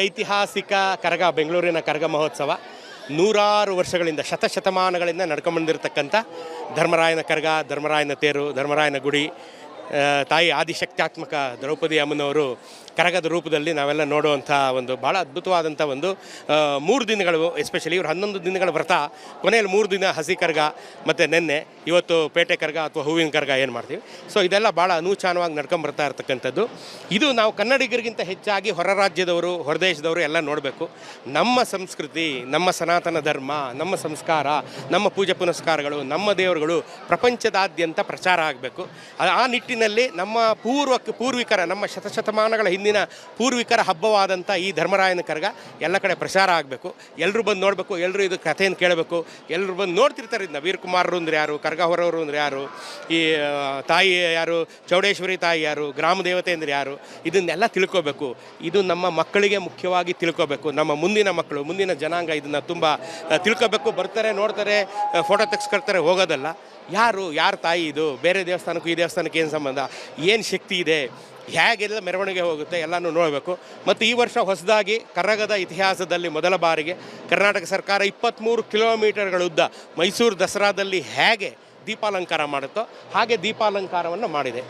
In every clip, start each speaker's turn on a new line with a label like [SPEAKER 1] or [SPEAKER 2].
[SPEAKER 1] ಐತಿಹಾಸಿಕ ಕರಗ ಬೆಂಗಳೂರಿನ ಕರಗ ಮಹೋತ್ಸವ ನೂರಾರು ವರ್ಷಗಳಿಂದ ಶತಶತಮಾನಗಳಿಂದ ನಡ್ಕೊಂಡ್ಬಂದಿರತಕ್ಕಂಥ ಧರ್ಮರಾಯನ ಕರಗ, ಧರ್ಮರಾಯನ ತೇರು, ಧರ್ಮರಾಯನ ಗುಡಿ, ತಾಯಿ ಆದಿಶಕ್ತ್ಯಾತ್ಮಕ ದ್ರೌಪದಿ ಅಮ್ಮನವರು ಕರಗದ ರೂಪದಲ್ಲಿ ನಾವೆಲ್ಲ ನೋಡುವಂಥ ಒಂದು ಭಾಳ ಅದ್ಭುತವಾದಂಥ ಒಂದು 3 ದಿನಗಳು, ಎಸ್ಪೆಷಲಿ ಇವರು 11 ದಿನಗಳ ವ್ರತ, ಕೊನೆಯಲ್ಲಿ 3 ದಿನ ಹಸಿ ಕರಗ ಮತ್ತು ನೆನ್ನೆ ಇವತ್ತು ಪೇಟೆ ಕರಗ ಅಥವಾ ಹೂವಿನ ಕರಗ ಏನು ಮಾಡ್ತೀವಿ. ಸೊ ಇದೆಲ್ಲ ಭಾಳ ಅನೂಚಾನವಾಗಿ ನಡ್ಕೊಂಬರ್ತಾ ಇರ್ತಕ್ಕಂಥದ್ದು. ಇದು ನಾವು ಕನ್ನಡಿಗರಿಗಿಂತ ಹೆಚ್ಚಾಗಿ ಹೊರ ರಾಜ್ಯದವರು, ಹೊರದೇಶದವರು ಎಲ್ಲ ನೋಡಬೇಕು. ನಮ್ಮ ಸಂಸ್ಕೃತಿ, ನಮ್ಮ ಸನಾತನ ಧರ್ಮ, ನಮ್ಮ ಸಂಸ್ಕಾರ, ನಮ್ಮ ಪೂಜೆ ಪುನಸ್ಕಾರಗಳು, ನಮ್ಮ ದೇವರುಗಳು ಪ್ರಪಂಚದಾದ್ಯಂತ ಪ್ರಚಾರ ಆಗಬೇಕು. ಆ ನಿಟ್ಟಿನಲ್ಲಿ ನಮ್ಮ ಪೂರ್ವಿಕರ, ನಮ್ಮ ಶತಶತಮಾನಗಳ ಹಿಂದಿನ ಪೂರ್ವಿಕರ ಹಬ್ಬವಾದಂಥ ಈ ಧರ್ಮರಾಯನ ಕರಗ ಎಲ್ಲ ಕಡೆ ಪ್ರಚಾರ ಆಗಬೇಕು. ಎಲ್ಲರೂ ಬಂದು ನೋಡಬೇಕು, ಎಲ್ಲರೂ ಇದು ಕಥೆಯನ್ನು ಕೇಳಬೇಕು. ಎಲ್ಲರೂ ಬಂದು ನೋಡ್ತಿರ್ತಾರೆ. ಇದನ್ನ ವೀರಕುಮಾರರು ಅಂದರೆ ಯಾರು, ಕರಗ ಹೊರವರು ಅಂದರೆ ಯಾರು, ಈ ತಾಯಿ ಯಾರು, ಚೌಡೇಶ್ವರಿ ತಾಯಿ ಯಾರು, ಗ್ರಾಮ ದೇವತೆ ಅಂದರೆ ಯಾರು, ಇದನ್ನೆಲ್ಲ ತಿಳ್ಕೋಬೇಕು. ಇದು ನಮ್ಮ ಮಕ್ಕಳಿಗೆ ಮುಖ್ಯವಾಗಿ ತಿಳ್ಕೋಬೇಕು. ನಮ್ಮ ಮುಂದಿನ ಮಕ್ಕಳು, ಮುಂದಿನ ಜನಾಂಗ ಇದನ್ನು ತುಂಬ ತಿಳ್ಕೋಬೇಕು. ಬರ್ತಾರೆ, ನೋಡ್ತಾರೆ, ಫೋಟೋ ತೆಗೆಸ್ಕೊಳ್ತಾರೆ, ಹೋಗೋದಲ್ಲ. ಯಾರು ತಾಯಿ, ಇದು ಬೇರೆ ದೇವಸ್ಥಾನಕ್ಕೂ ಈ ದೇವಸ್ಥಾನಕ್ಕೆ ಏನು ಸಂಬಂಧ, ಏನು ಶಕ್ತಿ ಇದೆ, ಹೇಗೆಲ್ಲ ಮೆರವಣಿಗೆ ಹೋಗುತ್ತೆ ಎಲ್ಲನೂ ನೋಡಬೇಕು. ಮತ್ತು ಈ ವರ್ಷ ಹೊಸದಾಗಿ ಕರಗದ ಇತಿಹಾಸದಲ್ಲಿ ಮೊದಲ ಬಾರಿಗೆ ಕರ್ನಾಟಕ ಸರ್ಕಾರ 23 ಕಿಲೋಮೀಟರ್ಗಳ ಉದ್ದ ಮೈಸೂರು ದಸರಾದಲ್ಲಿ ಹೇಗೆ ದೀಪಾಲಂಕಾರ ಮಾಡುತ್ತೋ ಹಾಗೆ ದೀಪಾಲಂಕಾರವನ್ನು ಮಾಡಿದೆ.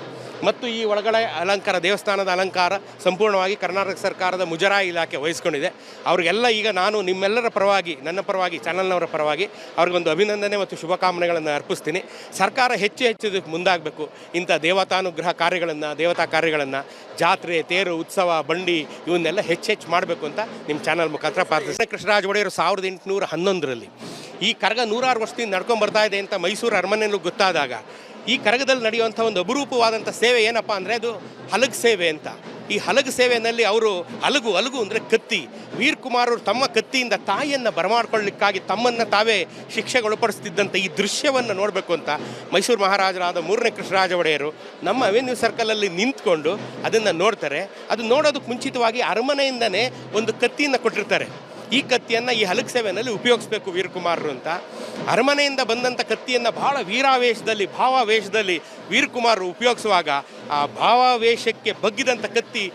[SPEAKER 1] ಮತ್ತು ಈ ಒಳಗಡೆ ಅಲಂಕಾರ, ದೇವಸ್ಥಾನದ ಅಲಂಕಾರ ಸಂಪೂರ್ಣವಾಗಿ ಕರ್ನಾಟಕ ಸರ್ಕಾರದ ಮುಜರಾಯಿ ಇಲಾಖೆ ವಹಿಸ್ಕೊಂಡಿದೆ. ಅವ್ರಿಗೆಲ್ಲ ಈಗ ನಾನು ನಿಮ್ಮೆಲ್ಲರ ಪರವಾಗಿ, ನನ್ನ ಪರವಾಗಿ, ಚಾನಲ್ನವರ ಪರವಾಗಿ ಅವ್ರಿಗೊಂದು ಅಭಿನಂದನೆ ಮತ್ತು ಶುಭಕಾಮನೆಗಳನ್ನು ಅರ್ಪಿಸ್ತೀನಿ. ಸರ್ಕಾರ ಹೆಚ್ಚು ಇದಕ್ಕೆ ಮುಂದಾಗಬೇಕು. ಇಂಥ ದೇವತಾನುಗ್ರಹ ಕಾರ್ಯಗಳನ್ನು, ದೇವತಾ ಕಾರ್ಯಗಳನ್ನು, ಜಾತ್ರೆ, ತೇರು, ಉತ್ಸವ, ಬಂಡಿ ಇವನ್ನೆಲ್ಲ ಹೆಚ್ಚು ಮಾಡಬೇಕು ಅಂತ ನಿಮ್ಮ ಚಾನಲ್ ಮುಖಾಂತರ ಪ್ರಾರ್ಥಿಸ್ತೀನಿ. ಕೃಷ್ಣರಾಜ ಒಡೆಯರು 1811ರಲ್ಲಿ ಈ ಕರಗ 100 ವರ್ಷದಿಂದ ನಡ್ಕೊಂಡ್ಬರ್ತಾ ಇದೆ ಅಂತ ಮೈಸೂರು ಅರಮನೆಯಲ್ಲೂ ಗೊತ್ತಾದಾಗ ಈ ಕರಗದಲ್ಲಿ ನಡೆಯುವಂಥ ಒಂದು ಅಪರೂಪವಾದಂಥ ಸೇವೆ ಏನಪ್ಪ ಅಂದರೆ ಅದು ಹಲಗು ಸೇವೆ ಅಂತ. ಈ ಹಲಗು ಸೇವೆಯಲ್ಲಿ ಅವರು ಹಲಗು ಅಂದರೆ ಕತ್ತಿ, ವೀರಕುಮಾರರು ತಮ್ಮ ಕತ್ತಿಯಿಂದ ತಾಯಿಯನ್ನು ಬರಮಾಡ್ಕೊಳ್ಳಿಕ್ಕಾಗಿ ತಮ್ಮನ್ನು ತಾವೇ ಶಿಕ್ಷೆಗೊಳಪಡಿಸ್ತಿದ್ದಂಥ ಈ ದೃಶ್ಯವನ್ನು ನೋಡಬೇಕು ಅಂತ ಮೈಸೂರು ಮಹಾರಾಜರಾದ 3ನೇ ಕೃಷ್ಣರಾಜ ಒಡೆಯರು ನಮ್ಮ ಅವೆನ್ಯೂ ಸರ್ಕಲಲ್ಲಿ ನಿಂತ್ಕೊಂಡು ಅದನ್ನು ನೋಡ್ತಾರೆ. ಅದು ನೋಡೋದಕ್ಕೆ ಮುಂಚಿತವಾಗಿ ಅರಮನೆಯಿಂದನೇ ಒಂದು ಕತ್ತಿಯನ್ನು ಕೊಟ್ಟಿರ್ತಾರೆ. ಈ ಕತ್ತಿಯನ್ನು ಈ ಹಲಗು ಸೇವೆಯಲ್ಲಿ ಉಪಯೋಗಿಸ್ಬೇಕು ವೀರಕುಮಾರರು ಅಂತ. ಅರಮನೆಯಿಂದ ಬಂದಂಥ ಕತ್ತಿಯನ್ನು ಭಾಳ ವೀರಾವೇಶದಲ್ಲಿ, ಭಾವಾವೇಶದಲ್ಲಿ ವೀರಕುಮಾರರು ಉಪಯೋಗಿಸುವಾಗ ಆ ಭಾವಾವೇಶಕ್ಕೆ ಬಗ್ಗಿದಂಥ ಕತ್ತಿ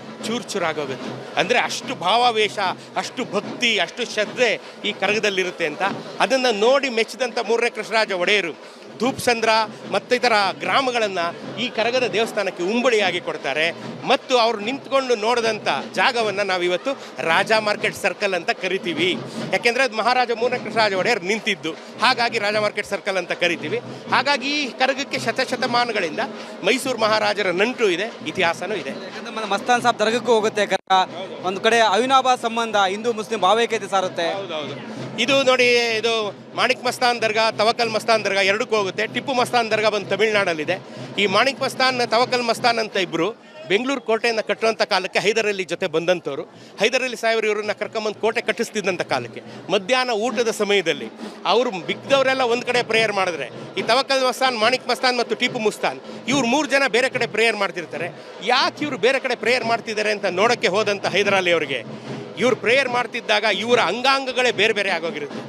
[SPEAKER 1] ಚೂರಾಗೋಗುತ್ತೆ. ಅಂದರೆ ಅಷ್ಟು ಭಾವಾವೇಶ, ಅಷ್ಟು ಭಕ್ತಿ, ಅಷ್ಟು ಶ್ರದ್ಧೆ ಈ ಕರಗದಲ್ಲಿರುತ್ತೆ ಅಂತ ಅದನ್ನು ನೋಡಿ ಮೆಚ್ಚಿದಂಥ 3ನೇ ಕೃಷ್ಣರಾಜ ಒಡೆಯರು ಧೂಪ್ಸಂದ್ರ ಮತ್ತಿತರ ಗ್ರಾಮಗಳನ್ನು ಈ ಕರಗದ ದೇವಸ್ಥಾನಕ್ಕೆ ಉಂಬಳಿಯಾಗಿ ಕೊಡ್ತಾರೆ. ಮತ್ತು ಅವರು ನಿಂತ್ಕೊಂಡು ನೋಡಿದಂಥ ಜಾಗವನ್ನು ನಾವಿವತ್ತು ರಾಜ ಮಾರ್ಕೆಟ್ ಸರ್ಕಲ್ ಅಂತ ಕರಿತೀವಿ. ಯಾಕೆಂದರೆ ಅದು ಮಹಾರಾಜ 3ನೇ ಕೃಷ್ಣರಾಜ ಒಡೆಯರು ನಿಂತಿದ್ದು, ಹಾಗಾಗಿ ರಾಜ ಮಾರ್ಕೆಟ್ ಸರ್ಕಲ್ ಅಂತ ಕರಿತೀವಿ. ಹಾಗಾಗಿ ಈ ಕರಗಕ್ಕೆ ಶತಶತಮಾನಗಳಿಂದ ಮೈಸೂರು ಮಹಾರಾಜರ ನಂಟು ಇದೆ, ಇತಿಹಾಸನೂ ಇದೆ.
[SPEAKER 2] ಯಾಕಂದರೆ ಮಸ್ತಾನ್ ಸಾಬ್ ದರ್ಗಕ್ಕೂ ಹೋಗುತ್ತೆ ಕರಗ. ಒಂದು ಕಡೆ ಅವಿನಾಭಾವ ಸಂಬಂಧ, ಹಿಂದೂ ಮುಸ್ಲಿಂ ಭಾವೈಕ್ಯತೆ ಸಾರುತ್ತೆ.
[SPEAKER 1] ಹೌದೌದು. ಇದು ನೋಡಿ, ಇದು ಮಾಣಿಕ್ ಮಸ್ತಾನ್ ದರ್ಗಾ, ತವಕಲ್ ಮಸ್ತಾನ್ ದರ್ಗಾ ಎರಡಕ್ಕೂ ಹೋಗುತ್ತೆ. ಟಿಪ್ಪು ಮಸ್ತಾನ್ ದರ್ಗಾ ಬಂದು ತಮಿಳ್ನಾಡಲ್ಲಿದೆ. ಈ ಮಾಣಿಕ್ ಮಸ್ತಾನ್, ತವಕಲ್ ಮಸ್ತಾನ್ ಅಂತ ಇಬ್ಬರು ಬೆಂಗಳೂರು ಕೋಟೆಯನ್ನು ಕಟ್ಟುವಂಥ ಕಾಲಕ್ಕೆ ಹೈದರಾಲಿ ಜೊತೆ ಬಂದಂಥವ್ರು. ಹೈದರಾಲಿ ಸಾಹೇಬರು ಇವರನ್ನು ಕರ್ಕೊಂಬಂದು ಕೋಟೆ ಕಟ್ಟಿಸ್ತಿದ್ದಂಥ ಕಾಲಕ್ಕೆ ಮಧ್ಯಾಹ್ನ ಊಟದ ಸಮಯದಲ್ಲಿ ಅವರು ಬಿದ್ದವರೆಲ್ಲ ಒಂದು ಕಡೆ ಪ್ರೇಯರ್ ಮಾಡಿದ್ರೆ, ಈ ತವಕಲ್ ಮಸ್ತಾನ್, ಮಾಣಿಕ್ ಮಸ್ತಾನ್ ಮತ್ತು ಟಿಪ್ಪು ಮಸ್ತಾನ್ ಇವ್ರು 3 ಜನ ಬೇರೆ ಕಡೆ ಪ್ರೇಯರ್ ಮಾಡ್ತಿರ್ತಾರೆ. ಯಾಕೆ ಇವರು ಬೇರೆ ಕಡೆ ಪ್ರೇಯರ್ ಮಾಡ್ತಿದ್ದಾರೆ ಅಂತ ನೋಡೋಕ್ಕೆ ಹೋದಂಥ ಹೈದರಾಲಿ ಅವರಿಗೆ ಇವರು ಪ್ರೇಯರ್ ಮಾಡ್ತಿದ್ದಾಗ ಇವರ ಅಂಗಾಂಗಗಳೇ ಬೇರೆ ಬೇರೆ ಆಗೋಗಿರುತ್ತೆ.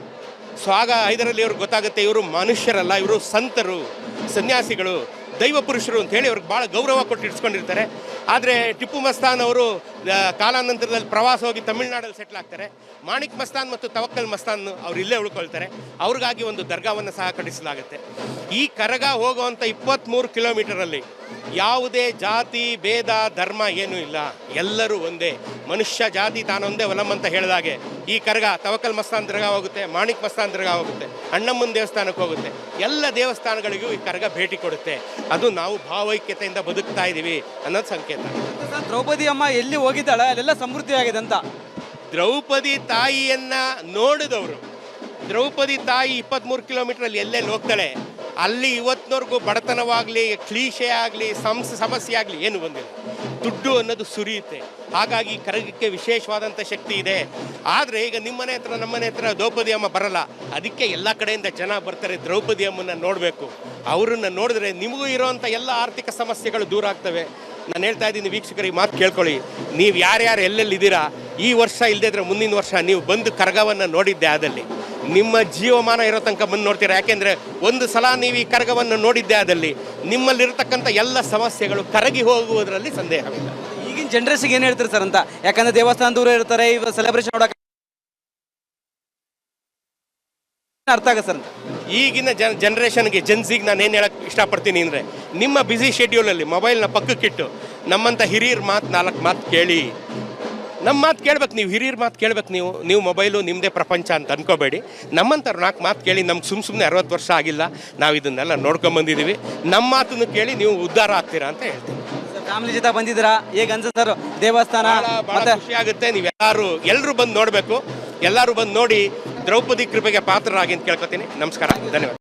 [SPEAKER 1] ಸೊ ಆಗ ಹೈದರಾಲಿ ಅವ್ರಿಗೆ ಗೊತ್ತಾಗುತ್ತೆ, ಇವರು ಮನುಷ್ಯರಲ್ಲ, ಇವರು ಸಂತರು, ಸನ್ಯಾಸಿಗಳು, ದೈವ ಪುರುಷರು ಅಂತೇಳಿ ಅವ್ರಿಗೆ ಭಾಳ ಗೌರವ ಕೊಟ್ಟು ಇಡ್ಸ್ಕೊಂಡಿರ್ತಾರೆ. ಆದರೆ ಟಿಪ್ಪು ಮಸ್ತಾನ್ ಅವರು ಕಾಲಾನಂತರದಲ್ಲಿ ಪ್ರವಾಸ ಹೋಗಿ ತಮಿಳ್ನಾಡಲ್ಲಿ ಸೆಟ್ಲ್ ಆಗ್ತಾರೆ. ಮಾಣಿಕ್ ಮಸ್ತಾನ್ ಮತ್ತು ತವಕ್ಕಲ್ ಮಸ್ತಾನ್ ಅವ್ರು ಇಲ್ಲೇ ಉಳ್ಕೊಳ್ತಾರೆ. ಅವ್ರಿಗಾಗಿ ಒಂದು ದರ್ಗಾವನ್ನು ಸಹ ಕಟ್ಟಿಸಲಾಗುತ್ತೆ. ಈ ಕರಗ ಹೋಗುವಂಥ 23 ಕಿಲೋಮೀಟರಲ್ಲಿ ಯಾವುದೇ ಜಾತಿ ಭೇದ ಧರ್ಮ ಏನೂ ಇಲ್ಲ, ಎಲ್ಲರೂ ಒಂದೇ. ಮನುಷ್ಯ ಜಾತಿ ತಾನೊಂದೇ ಒಲಂ ಅಂತ ಹೇಳಿದಾಗೆ ಈ ಕರಗ ತವಕಲ್ ಮಸ್ತಾನ್ ದರ್ಗಾ ಹೋಗುತ್ತೆ, ಮಾಣಿಕ್ ಮಸ್ತಾನ್ ದರ್ಗಾ ಹೋಗುತ್ತೆ, ಅಣ್ಣಮ್ಮನ ದೇವಸ್ಥಾನಕ್ಕೆ ಹೋಗುತ್ತೆ. ಎಲ್ಲ ದೇವಸ್ಥಾನಗಳಿಗೂ ಈ ಕರಗ ಭೇಟಿ ಕೊಡುತ್ತೆ. ಅದು ನಾವು ಭಾವೈಕ್ಯತೆಯಿಂದ ಬದುಕ್ತಾ ಇದ್ದೀವಿ ಅನ್ನೋದು ಸಂಕೇತ.
[SPEAKER 2] ದ್ರೌಪದಿ ಅಮ್ಮ ಎಲ್ಲಿ ಹೋಗಿದ್ದಾಳೆ ಅಲ್ಲೆಲ್ಲ ಸಮೃದ್ಧಿ ಆಗಿದೆ ಅಂತ.
[SPEAKER 1] ದ್ರೌಪದಿ ತಾಯಿಯನ್ನ ನೋಡಿದವರು, ದ್ರೌಪದಿ ತಾಯಿ 23 ಕಿಲೋಮೀಟರಲ್ಲಿ ಎಲ್ಲೆಲ್ಲಿ ಹೋಗ್ತಾಳೆ ಅಲ್ಲಿ ಇವತ್ತಿನವರೆಗೂ ಬಡತನವಾಗಲಿ, ಕ್ಲೀಶೆ ಆಗಲಿ, ಸಮಸ್ಯೆ ಆಗಲಿ ಏನು ಬಂದಿಲ್ಲ. ದುಡ್ಡು ಅನ್ನೋದು ಸುರಿಯುತ್ತೆ. ಹಾಗಾಗಿ ಕರಗಕ್ಕೆ ವಿಶೇಷವಾದಂಥ ಶಕ್ತಿ ಇದೆ. ಆದರೆ ಈಗ ನಿಮ್ಮನೆ ಹತ್ರ, ನಮ್ಮನೆ ಹತ್ರ ದ್ರೌಪದಿ ಅಮ್ಮ ಬರಲ್ಲ. ಅದಕ್ಕೆ ಎಲ್ಲ ಕಡೆಯಿಂದ ಜನ ಬರ್ತಾರೆ ದ್ರೌಪದಿ ಅಮ್ಮನ ನೋಡಬೇಕು. ಅವರನ್ನು ನೋಡಿದ್ರೆ ನಿಮಗೂ ಇರೋವಂಥ ಎಲ್ಲ ಆರ್ಥಿಕ ಸಮಸ್ಯೆಗಳು ದೂರ ಆಗ್ತವೆ. ನಾನು ಹೇಳ್ತಾ ಇದ್ದೀನಿ ವೀಕ್ಷಕರಿಗೆ, ಮಾತು ಕೇಳ್ಕೊಳ್ಳಿ. ನೀವು ಯಾರ್ಯಾರು ಎಲ್ಲೆಲ್ಲಿದ್ದೀರಾ, ಈ ವರ್ಷ ಇಲ್ಲದಿದ್ರೆ ಮುಂದಿನ ವರ್ಷ ನೀವು ಬಂದು ಕರಗವನ್ನು ನೋಡಿದ್ದೆ ಆದಲ್ಲಿ ನಿಮ್ಮ ಜೀವಮಾನ ಇರೋ ತನಕ ಬಂದು ನೋಡ್ತೀರಾ. ಯಾಕೆಂದರೆ ಒಂದು ಸಲ ನೀವು ಈ ಕರಗವನ್ನು ನೋಡಿದ್ದೆ ಆದಲ್ಲಿ ನಿಮ್ಮಲ್ಲಿರತಕ್ಕಂಥ ಎಲ್ಲ ಸಮಸ್ಯೆಗಳು ಕರಗಿ ಹೋಗುವುದರಲ್ಲಿ ಸಂದೇಹವಿಲ್ಲ.
[SPEAKER 2] ಈಗ ಈಗಿನ ಜನರೇಷನ್ಗೆ ಏನು ಹೇಳ್ತೀರಿ ಸರ್ ಅಂತ? ಯಾಕಂದ್ರೆ ದೇವಸ್ಥಾನ ದೂರ ಇರ್ತಾರೆ, ಇವಾಗ ಸೆಲೆಬ್ರೇಷನ್ ನೋಡಕ್ಕೆ ಅರ್ಥ ಆಗ ಸರ್ ಅಂತ.
[SPEAKER 1] ಈಗಿನ ಜನ್ರೇಷನ್ಗೆ ಜೆನ್ಸಿಗೆ ನಾನು ಏನು ಹೇಳಕ್ಕೆ ಇಷ್ಟಪಡ್ತೀನಿ ಅಂದರೆ, ನಿಮ್ಮ ಬ್ಯುಸಿ ಶೆಡ್ಯೂಲಲ್ಲಿ ಮೊಬೈಲ್ನ ಪಕ್ಕಕ್ಕಿಟ್ಟು ನಮ್ಮಂಥ ಹಿರಿಯರ ಮಾತು 4 ಮಾತು ಕೇಳಿ. ನಮ್ಮ ಮಾತು ಕೇಳ್ಬೇಕು ನೀವು, ಹಿರಿಯರ ಮಾತು ಕೇಳ್ಬೇಕು ನೀವು ಮೊಬೈಲು ನಿಮ್ಮದೇ ಪ್ರಪಂಚ ಅಂತ ಅನ್ಕೋಬೇಡಿ. ನಮ್ಮಂಥವ್ರು 4 ಮಾತು ಕೇಳಿ. ನಮ್ಗೆ ಸುಮ್ಮನೆ 60 ವರ್ಷ ಆಗಿಲ್ಲ, ನಾವು ಇದನ್ನೆಲ್ಲ ನೋಡ್ಕೊಂಬಂದಿದ್ದೀವಿ. ನಮ್ಮ ಮಾತನ್ನು ಕೇಳಿ ನೀವು ಉದ್ಧಾರ ಆಗ್ತೀರಾ ಅಂತ ಹೇಳ್ತೀನಿ.
[SPEAKER 2] ಫ್ಯಾಮಿಲಿ ಜೊತೆ ಬಂದಿದ್ದೀರಾ, ಹೇಗೆ ಅನ್ಸುತ್ತೆ ಸರ್ ದೇವಸ್ಥಾನ?
[SPEAKER 1] ಭಾಳ ಖುಷಿ ಆಗುತ್ತೆ. ನೀವು ಎಲ್ಲರೂ ಬಂದು ನೋಡಬೇಕು. ಎಲ್ಲರೂ ಬಂದು ನೋಡಿ ದ್ರೌಪದಿ ಕೃಪೆಗೆ ಪಾತ್ರರಾಗಿ ಅಂತ ಕೇಳ್ಕೊತೀನಿ. ನಮಸ್ಕಾರ, ಧನ್ಯವಾದ.